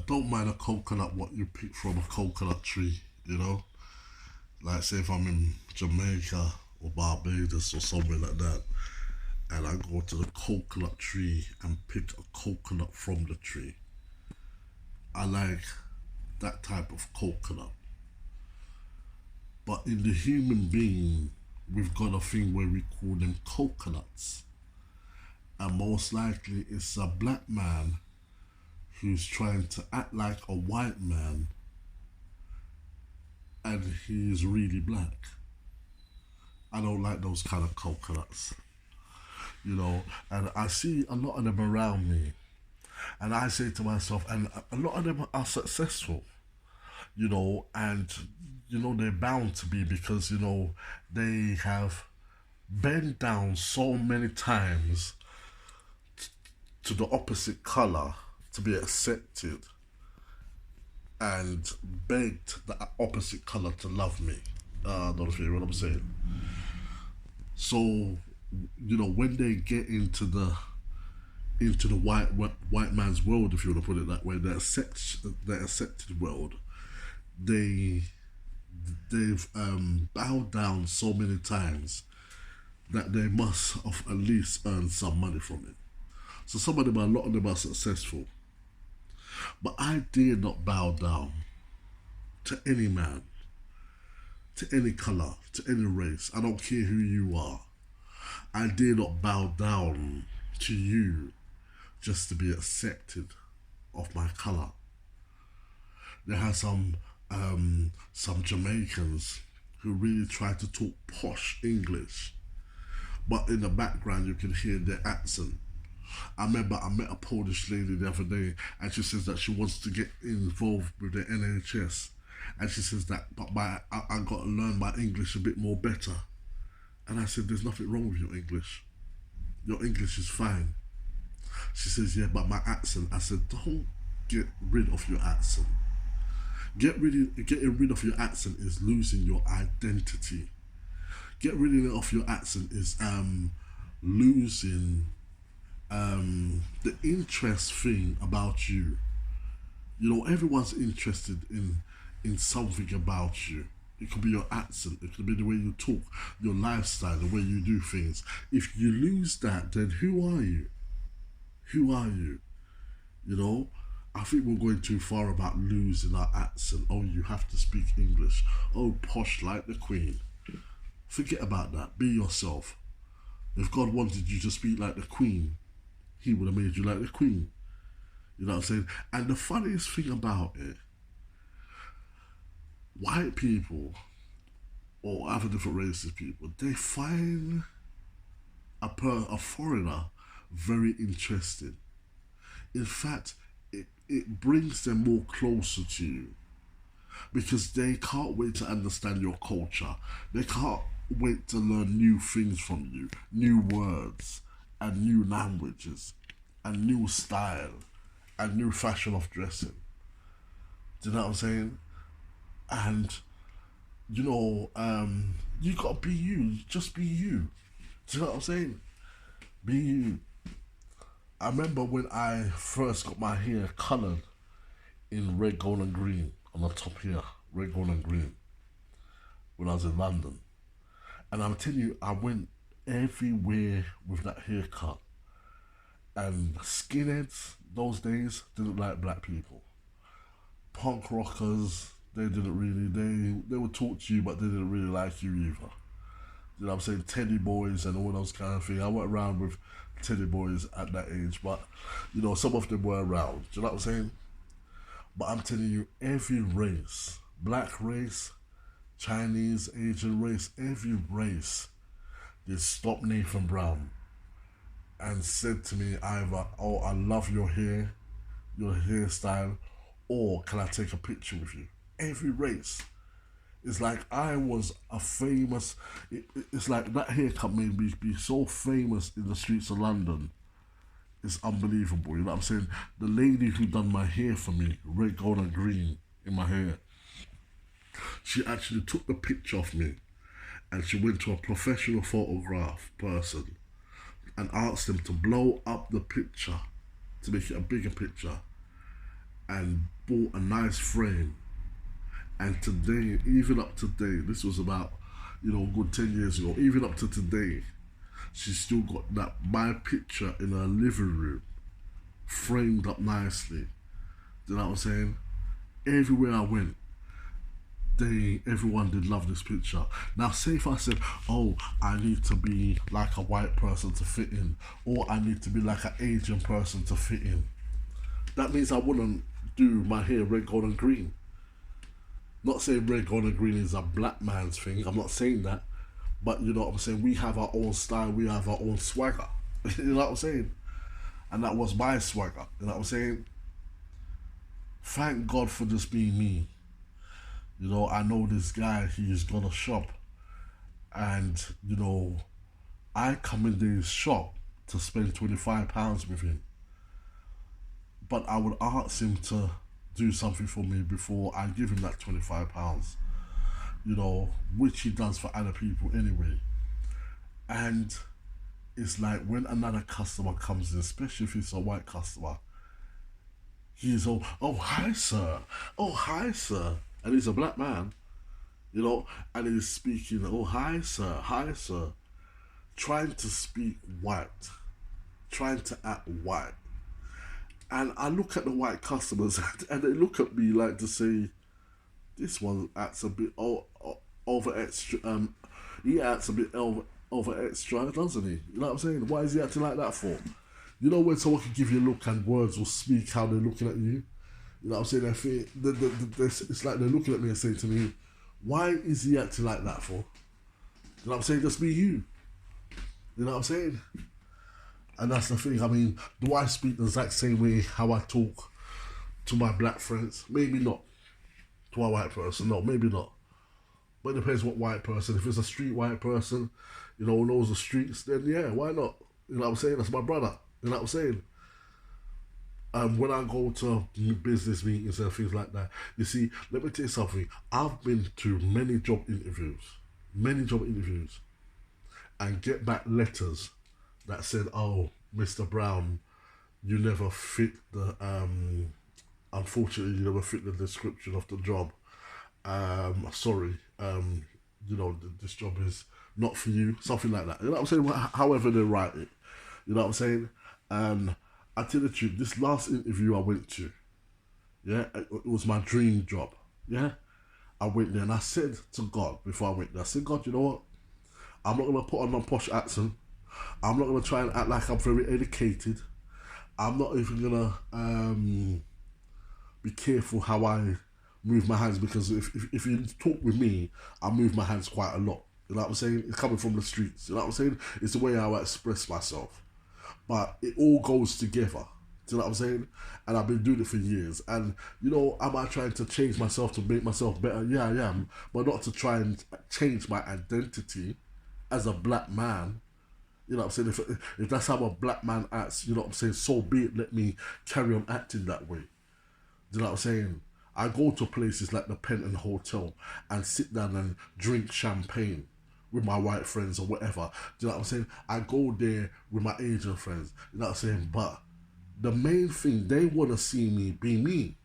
don't mind a coconut, what you pick from a coconut tree, you know? Like, say if I'm in Jamaica or Barbados or somewhere like that, and I go to the coconut tree and pick a coconut from the tree. I like that type of coconut. But in the human being, we've got a thing where we call them coconuts. And most likely it's a black man who's trying to act like a white man and he's really black. I don't like those kind of coconuts, you know. And I see a lot of them around me, and I say to myself, and a lot of them are successful, you know, and you know they're bound to be because you know they have bent down so many times to the opposite color to be accepted and begged the opposite color to love me. Don't you hear what I'm saying? So, you know, when they get into the white man's world, if you want to put it that way, the accepted world, they they've bowed down so many times that they must have at least earned some money from it. So some of them, a lot of them are successful, but I dare not bow down to any man, to any color, to any race. I don't care who you are. I dare not bow down to you just to be accepted of my color. There are some Jamaicans who really try to talk posh English, but in the background you can hear their accent. I remember I met a Polish lady the other day, and she says that she wants to get involved with the NHS, and she says that but I got to learn my English a bit more better. And I said, "There's nothing wrong with your English. Your English is fine." She says, "Yeah, but my accent." I said, "Don't get rid of your accent. Getting rid of your accent is losing your identity. Get rid of your accent is losing the interest thing about you. You know, everyone's interested in something about you. It could be your accent, it could be the way you talk, your lifestyle, the way you do things. If you lose that, then who are you? Who are you? You know, I think we're going too far about losing our accent. Oh, you have to speak English. Oh, posh like the Queen. Forget about that. Be yourself. If God wanted you to speak like the Queen, He would have made you like the Queen. You know what I'm saying? And the funniest thing about it, white people or other different races people, they find a foreigner very interesting. In fact, it brings them more closer to you because they can't wait to understand your culture. They can't wait to learn new things from you, new words and new languages and new style and new fashion of dressing. Do you know what I'm saying? And you gotta be you. Just be you. Do you know what I'm saying? Be you. I remember when I first got my hair coloured in red, gold, and green on the top here, red, gold, and green, when I was in London. And I'm telling you, I went everywhere with that haircut. And skinheads those days didn't like black people. Punk rockers, they didn't really, they would talk to you, but they didn't really like you either. You know what I'm saying? Teddy boys and all those kind of things. I went around with teddy boys at that age, but you know, some of them were around. Do you know what I'm saying? But I'm telling you, every race, black race, Chinese, Asian race, every race, they stopped Nathan Brown and said to me either, "Oh, I love your hairstyle," or "Can I take a picture with you?" Every race. It's like I was a famous. It's like that haircut made me be so famous in the streets of London. It's unbelievable. You know what I'm saying? The lady who done my hair for me, red, gold, and green in my hair, she actually took the picture of me and she went to a professional photograph person and asked them to blow up the picture to make it a bigger picture and bought a nice frame. And today, even up to today, this was about, good 10 years ago, even up to today, she's still got that my picture in her living room, framed up nicely. You know what I'm saying? Everywhere I went, everyone did love this picture. Now, say if I said, "Oh, I need to be like a white person to fit in," or "I need to be like an Asian person to fit in," that means I wouldn't do my hair red, gold, and green. Not saying red, gold, and green is a black man's thing. I'm not saying that, but you know what I'm saying. We have our own style. We have our own swagger. You know what I'm saying? And that was my swagger. You know what I'm saying? Thank God for just being me. I know this guy, he's gonna shop, and I come into his shop to spend £25 with him, but I would ask him to do something for me before I give him that £25, which he does for other people anyway. And it's like when another customer comes in, especially if it's a white customer, he's all, "Oh, hi, sir. Oh, hi, sir." And he's a black man, and he's speaking, "Oh, hi, sir. Hi, sir." Trying to speak white, trying to act white. And I look at the white customers and they look at me like to say, "This one acts a bit over extra. He acts a bit over extra, doesn't he?" You know what I'm saying? Why is he acting like that for? When someone can give you a look and words will speak how they're looking at you? You know what I'm saying? It's like they're looking at me and saying to me, "Why is he acting like that for?" You know what I'm saying? Just be you. You know what I'm saying? And that's the thing. I mean, do I speak the exact same way how I talk to my black friends? Maybe not. To a white person, no, maybe not. But it depends what white person. If it's a street white person, who knows the streets, then yeah, why not? You know what I'm saying? That's my brother. You know what I'm saying? When I go to business meetings and things like that, you see, let me tell you something. I've been to many job interviews, and get back letters that said, "Oh, Mr. Brown, you never fit the unfortunately you never fit the description of the job. Sorry, this job is not for you," something like that. You know what I'm saying? However they write it. You know what I'm saying? And I tell you the truth, this last interview I went to, yeah, it was my dream job. Yeah. I went there and I said to God before I went there, I said, "God, you know what? I'm not gonna put on my posh accent. I'm not gonna try and act like I'm very educated. I'm not even gonna be careful how I move my hands, because if you talk with me, I move my hands quite a lot. You know what I'm saying? It's coming from the streets. You know what I'm saying? It's the way how I express myself. But it all goes together. Do you know what I'm saying? And I've been doing it for years. And, am I trying to change myself to make myself better? Yeah, I am. But not to try and change my identity as a black man. You know what I'm saying? If that's how a black man acts, you know what I'm saying? So be it. Let me carry on acting that way. Do you know what I'm saying? I go to places like the Penton Hotel and sit down and drink champagne with my white friends or whatever. Do you know what I'm saying? I go there with my Asian friends. You know what I'm saying? But the main thing, they want to see me be me.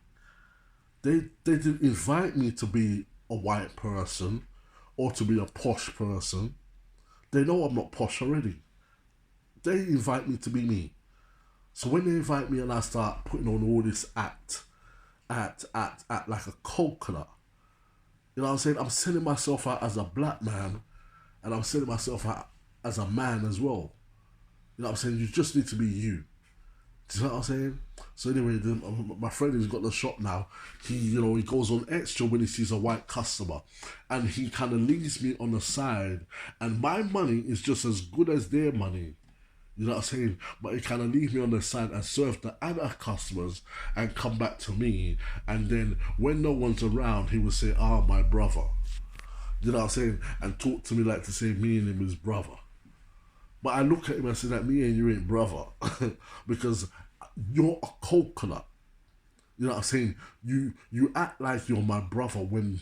They didn't invite me to be a white person or to be a posh person. They know I'm not posh already. They invite me to be me. So when they invite me and I start putting on all this act like a coconut, you know what I'm saying? I'm selling myself out as a black man, and I'm selling myself out as a man as well. You know what I'm saying? You just need to be you. Do you know what I'm saying? So anyway, my friend who's got the shop now, he goes on extra when he sees a white customer, and he kind of leaves me on the side, and my money is just as good as their money. You know what I'm saying? But he kind of leave me on the side and serve the other customers and come back to me. And then when no one's around, he will say, "Ah, my brother." You know what I'm saying? And talk to me like to say me and him is brother. But I look at him and say that me and you ain't brother. Because you're a coconut. You know what I'm saying? You act like you're my brother when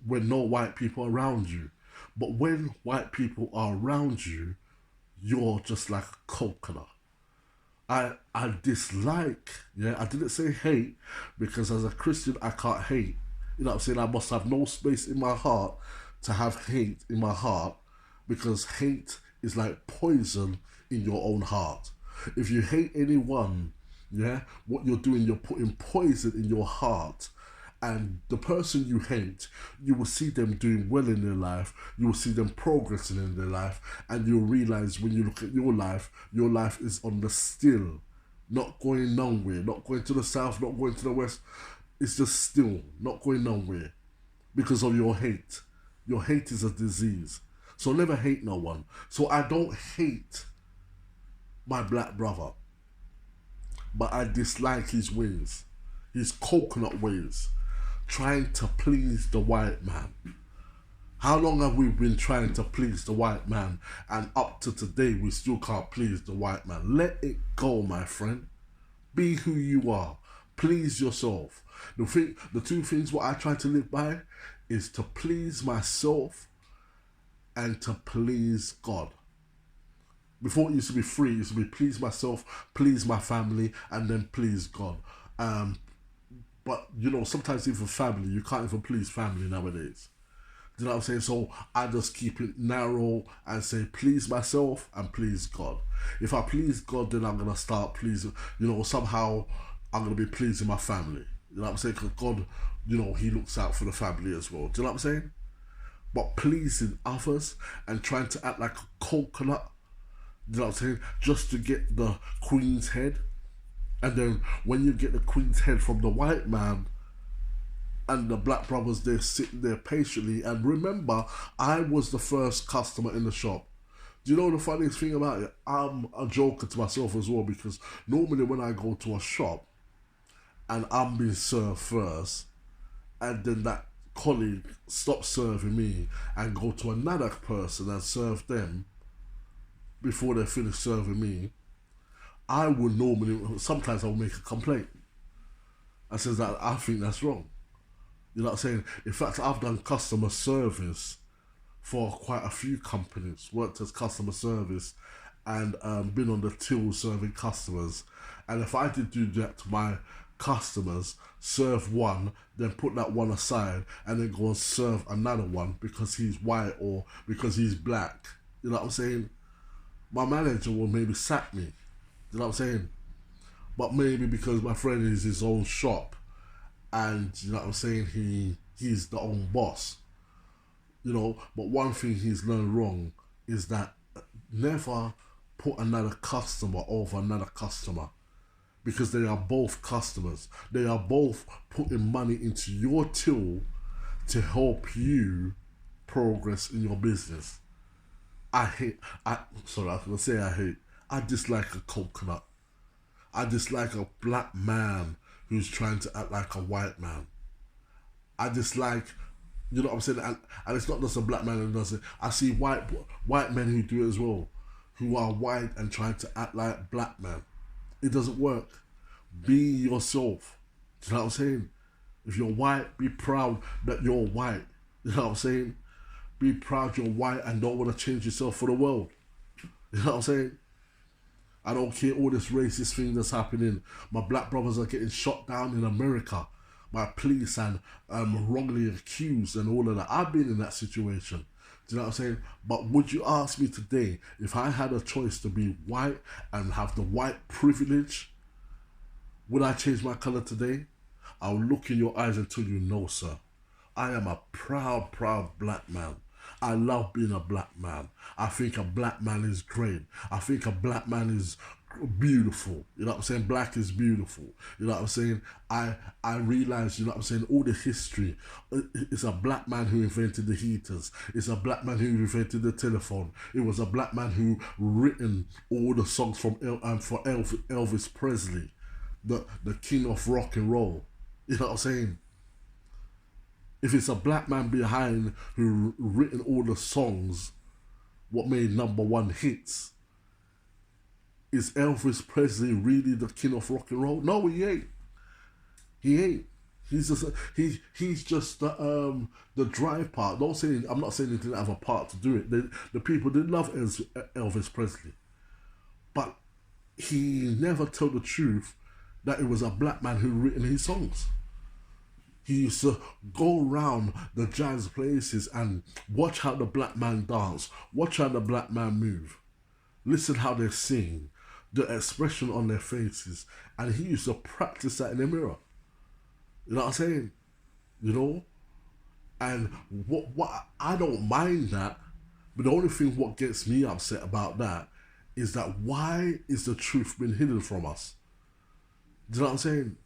no white people are around you. But when white people are around you, you're just like a coconut. I dislike, yeah, I didn't say hate, because as a Christian I can't hate. You know what I'm saying? I must have no space in my heart to have hate in my heart, because hate is like poison in your own heart. If you hate anyone, yeah, what you're doing, you're putting poison in your heart. And the person you hate, you will see them doing well in their life, you will see them progressing in their life, and you'll realize when you look at your life is on the still, not going nowhere, not going to the south, not going to the west. It's just still, not going nowhere, because of your hate. Your hate is a disease. So never hate no one. So I don't hate my black brother, but I dislike his ways, his coconut ways, trying to please the white man. How long have we been trying to please the white man, and up to today we still can't please the white man? Let it go, my friend. Be who you are. Please yourself. The two things what I try to live by is to please myself and to please God. Before it used to be free, it used to be please myself, please my family, and then please God. Um, but you know, sometimes even family, you can't even please family nowadays. Do you know what I'm saying? So I just keep it narrow and say please myself and please God. If I please God, then I'm gonna start pleasing. You know, somehow I'm gonna be pleasing my family. You know what I'm saying? Because God, you know, He looks out for the family as well. Do you know what I'm saying? But pleasing others and trying to act like a coconut, you know what I'm saying, just to get the queen's head. And then when you get the queen's head from the white man, and the black brothers, they're sitting there patiently. And remember, I was the first customer in the shop. Do you know the funniest thing about it? I'm a joker to myself as well, because normally when I go to a shop and I'm being served first, and then that colleague stops serving me and go to another person and serve them before they finish serving me, I would normally, sometimes I will make a complaint. I says that I think that's wrong. You know what I'm saying? In fact, I've done customer service for quite a few companies, worked as customer service, and been on the till serving customers. And if I did do that to my customers, serve one, then put that one aside, and then go and serve another one because he's white or because he's black, you know what I'm saying? My manager will maybe sack me. You know what I'm saying? But maybe because my friend is his own shop, and you know what I'm saying, he's the own boss. You know, but one thing he's learned wrong is that never put another customer over another customer, because they are both customers. They are both putting money into your till to help you progress in your business. I was gonna say I hate. I dislike a coconut. I dislike a black man who's trying to act like a white man. I dislike, you know what I'm saying, and it's not just a black man who does it. I see white men who do it as well, who are white and trying to act like black men. It doesn't work. Be yourself. Do you know what I'm saying? If you're white, be proud that you're white. You know what I'm saying? Be proud you're white and don't want to change yourself for the world. You know what I'm saying? I don't care all this racist thing that's happening. My black brothers are getting shot down in America by police and wrongly accused and all of that. I've been in that situation. Do you know what I'm saying? But would you ask me today, if I had a choice to be white and have the white privilege, would I change my color today? I'll look in your eyes and tell you no, sir. I am a proud, proud black man. I love being a black man. I think a black man is great. I think a black man is beautiful. You know what I'm saying? Black is beautiful. You know what I'm saying? I realize, you know what I'm saying, all the history. It's a black man who invented the heaters. It's a black man who invented the telephone. It was a black man who written all the songs for Elvis Presley, the king of rock and roll. You know what I'm saying? If it's a black man behind who written all the songs, what made number one hits, is Elvis Presley really the king of rock and roll? No, he ain't. He ain't. He's just the drive part. Don't say I'm not saying he didn't have a part to do it. The people did love Elvis Presley, but he never told the truth that it was a black man who written his songs. He used to go around the jazz places and watch how the black man dance, watch how the black man move, listen how they sing, the expression on their faces, and he used to practice that in the mirror. You know what I'm saying? You know, and what I don't mind that, but the only thing what gets me upset about that is that why is the truth been hidden from us? Do you know what I'm saying?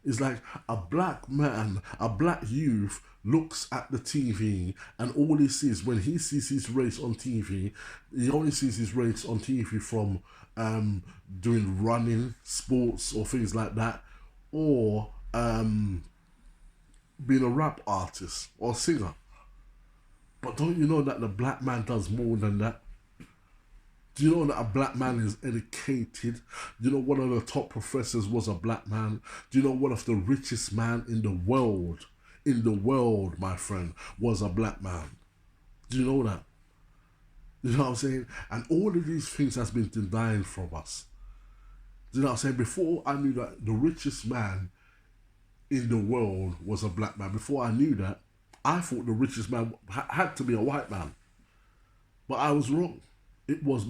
It's like a black man, a black youth looks at the TV and all he sees when he sees his race on TV, he only sees his race on TV from doing running, sports or things like that, or being a rap artist or singer. But don't you know that the black man does more than that? Do you know that a black man is educated? Do you know one of the top professors was a black man? Do you know one of the richest man in the world, my friend, was a black man? Do you know that? You know what I'm saying? And all of these things has been denied from us. Do you know what I'm saying? Before I knew that the richest man in the world was a black man, before I knew that, I thought the richest man had to be a white man. But I was wrong. It was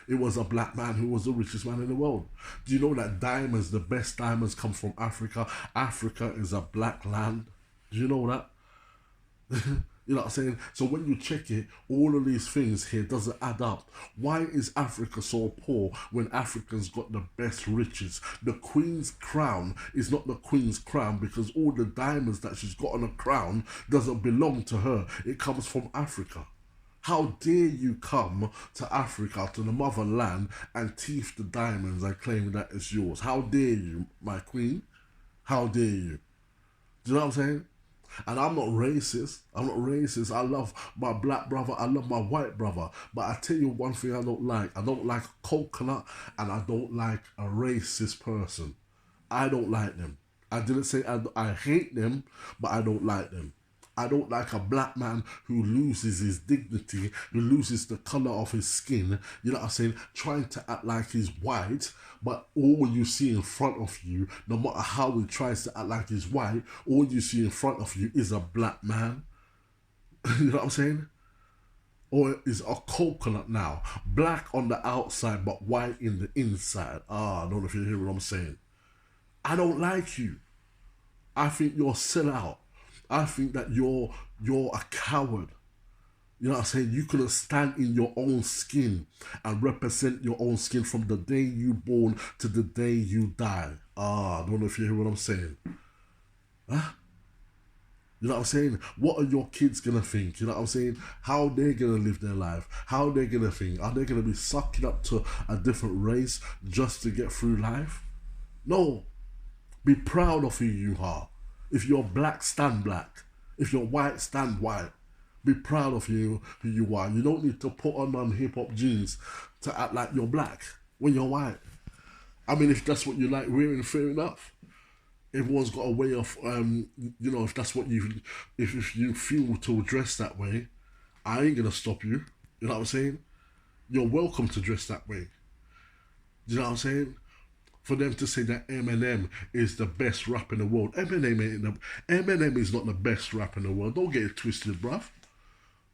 it was a black man who was the richest man in the world. Do you know that diamonds, the best diamonds come from Africa? Africa is a black land. Do you know that? You know what I'm saying? So when you check it, all of these things here doesn't add up. Why is Africa so poor when Africa's got the best riches? The Queen's crown is not the Queen's crown because all the diamonds that she's got on the crown doesn't belong to her. It comes from Africa. How dare you come to Africa, to the motherland, and thief the diamonds and claim that it's yours? How dare you, my queen? How dare you? Do you know what I'm saying? And I'm not racist. I'm not racist. I love my black brother. I love my white brother. But I tell you one thing I don't like. I don't like coconut and I don't like a racist person. I don't like them. I didn't say I hate them, but I don't like them. I don't like a black man who loses his dignity, who loses the colour of his skin, you know what I'm saying, trying to act like he's white, but all you see in front of you, no matter how he tries to act like he's white, all you see in front of you is a black man. You know what I'm saying? Or is a coconut now, black on the outside but white in the inside. I don't know if you hear what I'm saying. I don't like you. I think you're a sellout. I think that you're a coward. You know what I'm saying? You couldn't stand in your own skin and represent your own skin from the day you born to the day you die. I don't know if you hear what I'm saying. Huh? You know what I'm saying? What are your kids gonna think? You know what I'm saying? How they're gonna live their life? How they're gonna think? Are they gonna be sucking up to a different race just to get through life? No. Be proud of who you are. If you're black, stand black. If you're white, stand white. Be proud of who you are. You don't need to put on hip-hop jeans to act like you're black when you're white. I mean, if that's what you like wearing, fair enough. Everyone's got a way of, you know, if that's what if you feel to dress that way, I ain't gonna stop you. You know what I'm saying? You're welcome to dress that way. You know what I'm saying? For them to say that Eminem is the best rap in the world. Eminem is not the best rap in the world. Don't get it twisted, bruv.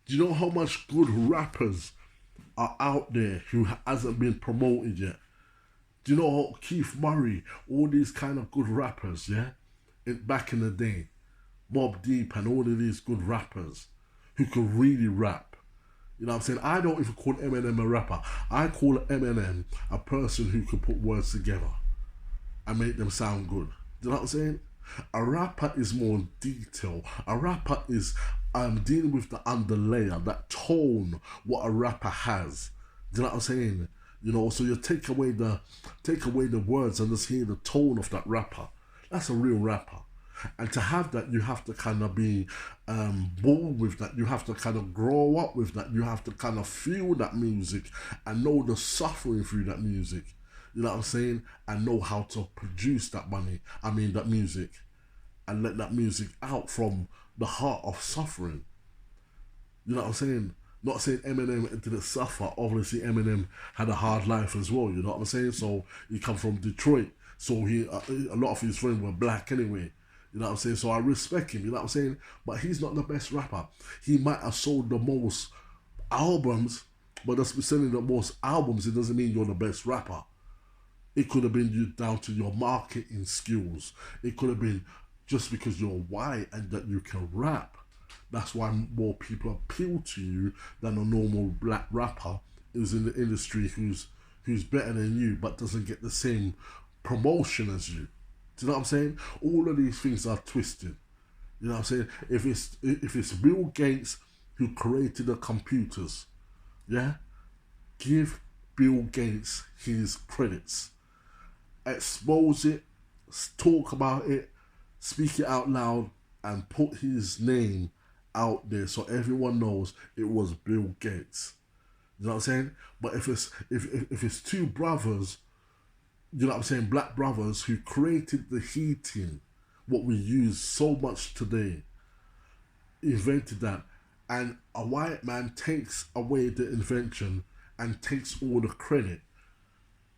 Do you know how much good rappers are out there who hasn't been promoted yet? Do you know how Keith Murray, all these kind of good rappers, yeah? Back in the day, Mobb Deep and all of these good rappers who could really rap. You know what I'm saying? I don't even call Eminem a rapper. I call Eminem a person who can put words together and make them sound good. Do you know what I'm saying? A rapper is more detail. A rapper is dealing with the underlayer, that tone, what a rapper has. Do you know what I'm saying? You know, so you take away the words and just hear the tone of that rapper. That's a real rapper. And to have that, you have to kind of be born with that. You have to kind of grow up with that. You have to kind of feel that music and know the suffering through that music. You know what I'm saying? And know how to produce that music. And let that music out from the heart of suffering. You know what I'm saying? Not saying Eminem didn't suffer. Obviously, Eminem had a hard life as well. You know what I'm saying? So he come from Detroit. So a lot of his friends were black anyway. You know what I'm saying? So I respect him. You know what I'm saying? But he's not the best rapper. He might have sold the most albums, but just selling the most albums, it doesn't mean you're the best rapper. It could have been you down to your marketing skills. It could have been just because you're white and that you can rap. That's why more people appeal to you than a normal black rapper who's in the industry who's better than you but doesn't get the same promotion as you. Do you know what I'm saying? All of these things are twisted. You know what I'm saying? If it's Bill Gates who created the computers, yeah, give Bill Gates his credits. Expose it, talk about it, speak it out loud, and put his name out there so everyone knows it was Bill Gates. You know what I'm saying? But if it's two brothers, you know what I'm saying, black brothers who created the heating, what we use so much today, invented that, and a white man takes away the invention and takes all the credit,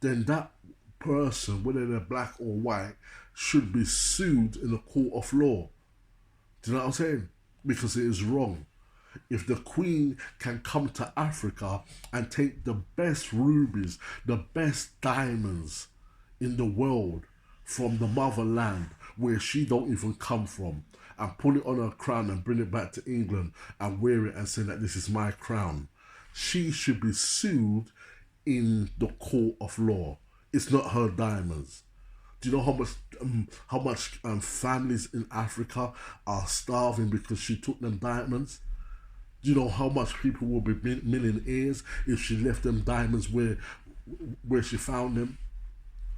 then that person, whether they're black or white, should be sued in a court of law. Do you know what I'm saying? Because it is wrong. If the Queen can come to Africa and take the best rubies, the best diamonds in the world from the motherland where she don't even come from, and put it on her crown and bring it back to England and wear it and say that this is my crown, she should be sued in the court of law. It's not her diamonds. Do you know how much families in Africa are starving because she took them diamonds? Do you know how much people will be millionaires if she left them diamonds where she found them?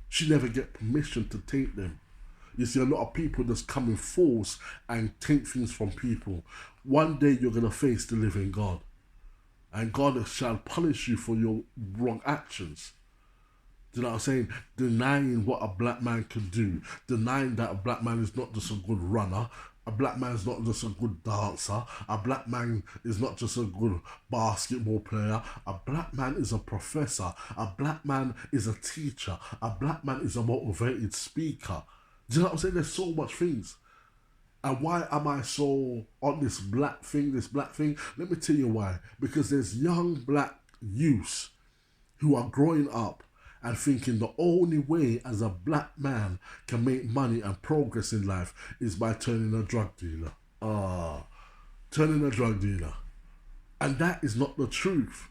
She never get permission to take them. You see, a lot of people just come in force and take things from people. One day you're going to face the living God. And God shall punish you for your wrong actions. Do you know what I'm saying? Denying what a black man can do. Denying that a black man is not just a good runner. A black man is not just a good dancer. A black man is not just a good basketball player. A black man is a professor. A black man is a teacher. A black man is a motivated speaker. Do you know what I'm saying? There's so much things. And why am I so on this black thing? Let me tell you why. Because there's young black youths who are growing up and thinking the only way as a black man can make money and progress in life is by turning a drug dealer. Turning a drug dealer. And that is not the truth.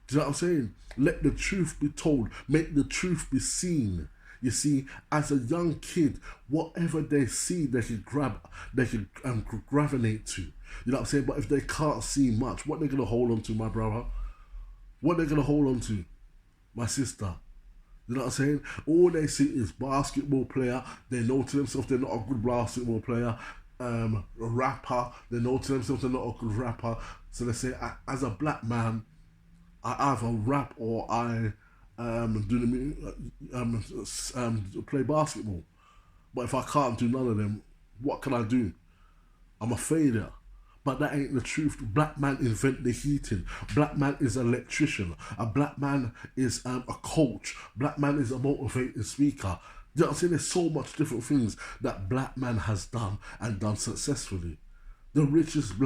Do you know what I'm saying? Let the truth be told. Make the truth be seen. You see, as a young kid, whatever they see, they can gravitate to. You know what I'm saying? But if they can't see much, what they gonna hold on to, my brother? What they gonna hold on to, my sister? You know what I'm saying? All they see is basketball player. They know to themselves they're not a good basketball player. A rapper. They know to themselves they're not a good rapper. So they say, as a black man, I either rap or I play basketball. But if I can't do none of them, what can I do? I'm a failure. But that ain't the truth. Black man invent the heating. Black man is an electrician. A black man is a coach. Black man is a motivated speaker. You know what I'm saying? There's so much different things that black man has done and done successfully. The richest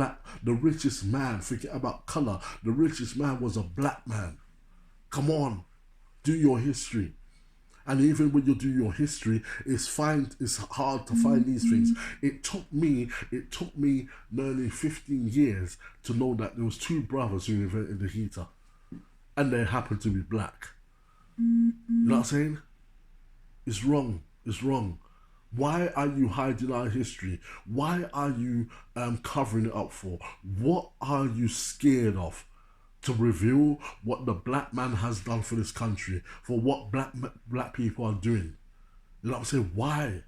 man, forget about color. The richest man was a black man. Come on. Do your history. And even when you do your history, it's hard to find these things. It took me nearly 15 years to know that there was two brothers who invented the heater. And they happened to be black. You know what I'm saying? It's wrong. It's wrong. Why are you hiding our history? Why are you covering it up for? What are you scared of? To reveal what the black man has done for this country, for what black people are doing. You know what I'm saying? Why?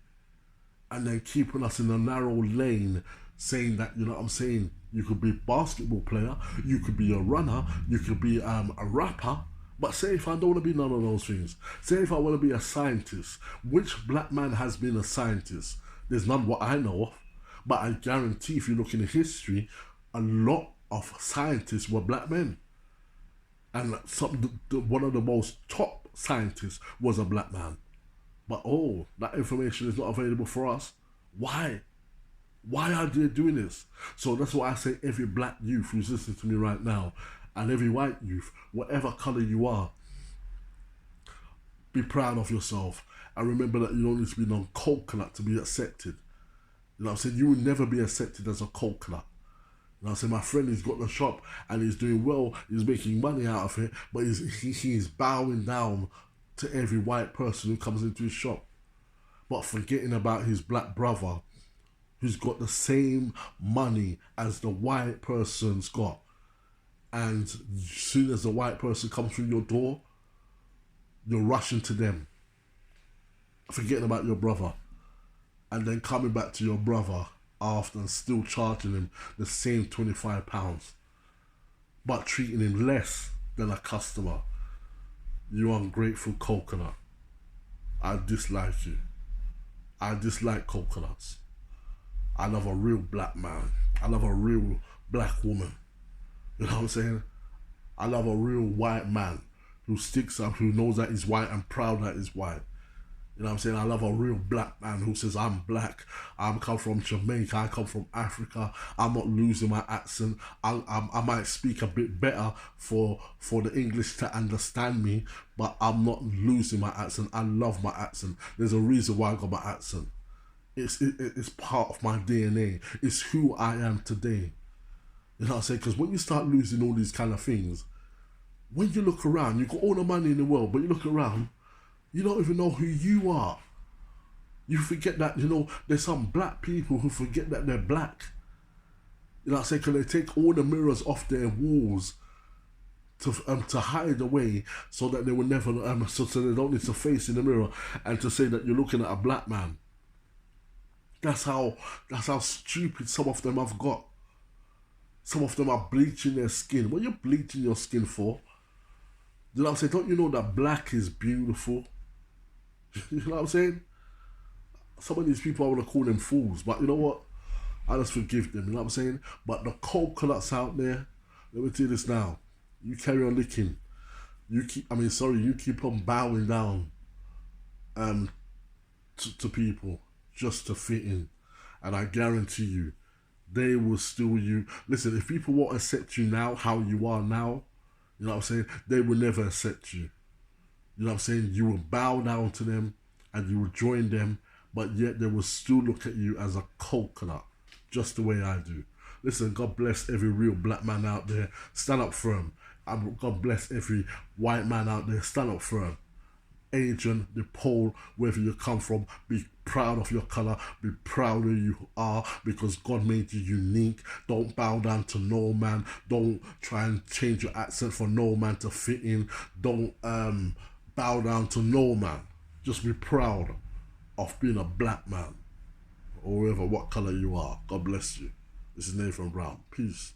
And then keeping us in a narrow lane, saying that, you know what I'm saying, you could be a basketball player, you could be a runner, you could be a rapper, but say if I don't want to be none of those things, say if I want to be a scientist, which black man has been a scientist? There's none what I know of, but I guarantee if you look in history, a lot of scientists were black men. And one of the most top scientists was a black man. But that information is not available for us. Why? Why are they doing this? So that's why I say every black youth who's listening to me right now, and every white youth, whatever color you are, be proud of yourself. And remember that you don't need to be no coconut to be accepted. You know what I'm saying? You will never be accepted as a coconut. You know what I'm saying? My friend, he's got the shop and he's doing well. He's making money out of it. But he's bowing down to every white person who comes into his shop. But forgetting about his black brother who's got the same money as the white person's got. And as soon as the white person comes through your door, you're rushing to them, forgetting about your brother, and then coming back to your brother after and still charging him the same £25, but treating him less than a customer. You ungrateful coconut. I dislike you. I dislike coconuts. I love a real black man. I love a real black woman. You know what I'm saying? I love a real white man who sticks up, who knows that he's white and proud that he's white. You know what I'm saying? I love a real black man who says, I'm black, I come from Jamaica, I come from Africa, I'm not losing my accent. I might speak a bit better for the English to understand me, but I'm not losing my accent. I love my accent. There's a reason why I got my accent. It's part of my DNA. It's who I am today. You know what I'm saying? Because when you start losing all these kind of things, when you look around, you've got all the money in the world, but you look around, you don't even know who you are. You forget that, there's some black people who forget that they're black. You know what I'm saying? Because they take all the mirrors off their walls to hide away so that they will never, so they don't need to face in the mirror and to say that you're looking at a black man. That's how stupid some of them have got. Some of them are bleaching their skin. What are you bleaching your skin for? You know what I'm saying? Don't you know that black is beautiful? You know what I'm saying? Some of these people, I want to call them fools, but you know what? I just forgive them, you know what I'm saying? But the coconuts out there, let me tell you this now. You carry on licking. You keep on bowing down to people just to fit in. And I guarantee you, they will steal you. Listen, if people won't accept you now, how you are now, you know what I'm saying, they will never accept you. You know what I'm saying? You will bow down to them and you will join them, but yet they will still look at you as a coconut, just the way I do. Listen, God bless every real black man out there. Stand up firm. God bless every white man out there. Stand up firm. Adrian, the Paul, wherever you come from, be proud of your color, be proud of who you are, because God made you unique. Don't bow down to no man. Don't try and change your accent for no man to fit in. Don't bow down to no man. Just be proud of being a black man, or whatever, what color you are. God bless you. This is Nathan Brown. Peace.